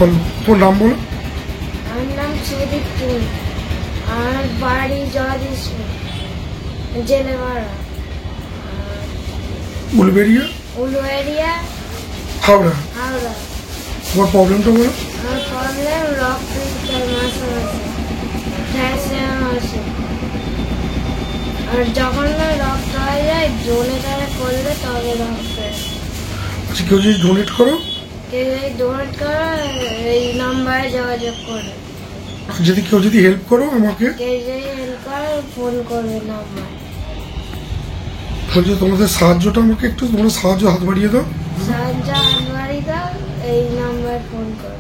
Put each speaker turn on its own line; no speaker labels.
বলো, তোমার নাম বলো।
আমার নাম সুদীপ টুন, আমার বাড়ি জগদীশপুর জেলেমারা, উলুবেড়িয়া
হাওড়া।
হাওড়া।
তোমার প্রবলেমটা বলো।
আমার প্রবলেম রক্ত দিতে হয় মাসে মাসে, ক্যালসিয়াম আছে। আর যখন না রক্ত হয়ে যায় ডোনেটারে করলে তবে রক্ত হয়।
আচ্ছা, কেউ যদি ডোনেট করো,
কেউ যদি ডোনেট করে এই নাম্বারে যোগাযোগ করে।
যদি কেউ যদি হেল্প করো আমাকে,
কেউ যদি হেল্প করে ফোন করবে নাম্বার।
তাহলে তোমাদের সাহায্যটা আমাকে একটু, তোমরা সাহায্য হাত বাড়িয়ে দাও।
সাহায্য হাত বাড়িয়ে দাও, এই নাম্বার ফোন করো।